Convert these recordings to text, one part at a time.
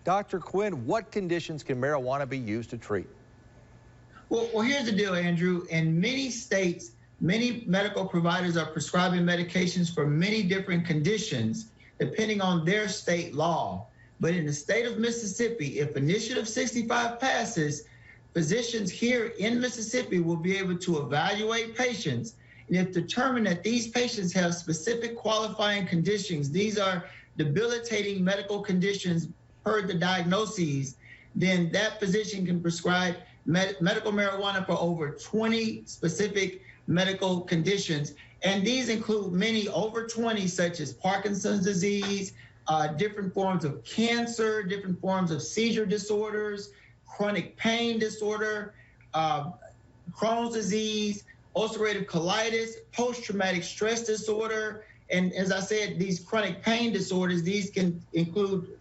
Dr. Quinn, what conditions can marijuana be used to treat? Well, here's the deal, Andrew. In many states, many medical providers are prescribing medications for many different conditions, depending on their state law. But in the state of Mississippi, if Initiative 65 passes, physicians here in Mississippi will be able to evaluate patients. And if determined that these patients have specific qualifying conditions, these are debilitating medical conditions per the diagnoses, then that physician can prescribe medical marijuana for over 20 specific medical conditions. And these include many over 20, such as Parkinson's disease, different forms of cancer, different forms of seizure disorders, chronic pain disorder, Crohn's disease, ulcerative colitis, post-traumatic stress disorder. And as I said, these chronic pain disorders, these can include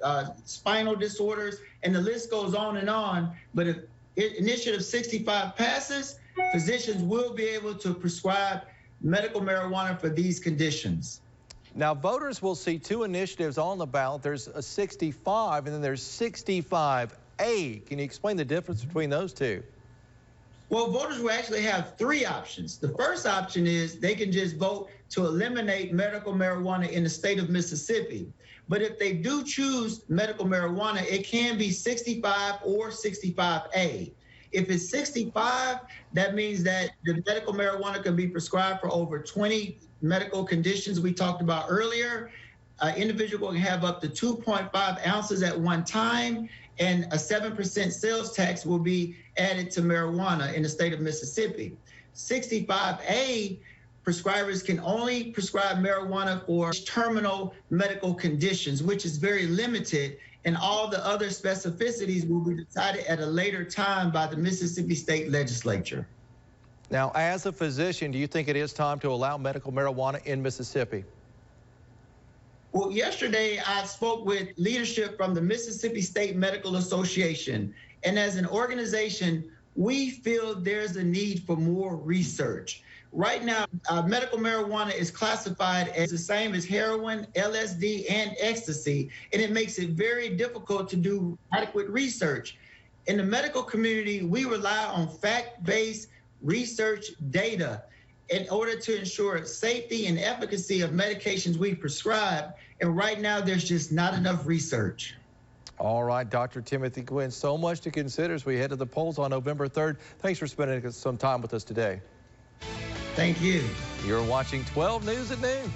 spinal disorders, and the list goes on and on. But if Initiative 65 passes, physicians will be able to prescribe medical marijuana for these conditions. Now, voters will see two initiatives on the ballot. There's a 65 and then there's 65A. Can you explain the difference between those two? Well, voters will actually have three options. The first option is they can just vote to eliminate medical marijuana in the state of Mississippi. But if they do choose medical marijuana, it can be 65 or 65A. If it's 65, that means that the medical marijuana can be prescribed for over 20 medical conditions we talked about earlier. An individual can have up to 2.5 ounces at one time, and a 7% sales tax will be added to marijuana in the state of Mississippi. 65A, prescribers can only prescribe marijuana for terminal medical conditions, which is very limited, and all the other specificities will be decided at a later time by the Mississippi State Legislature. Now, as a physician, do you think it is time to allow medical marijuana in Mississippi? Well, yesterday I spoke with leadership from the Mississippi State Medical Association, and as an organization, we feel there's a need for more research. Right now, medical marijuana is classified as the same as heroin, LSD, and ecstasy, and it makes it very difficult to do adequate research. In the medical community, we rely on fact-based research data in order to ensure safety and efficacy of medications we prescribe, and right now there's just not enough research. All right, Dr. Timothy Quinn, so much to consider as we head to the polls on November 3rd. Thanks for spending some time with us today. Thank you. You're watching 12 News at Noon.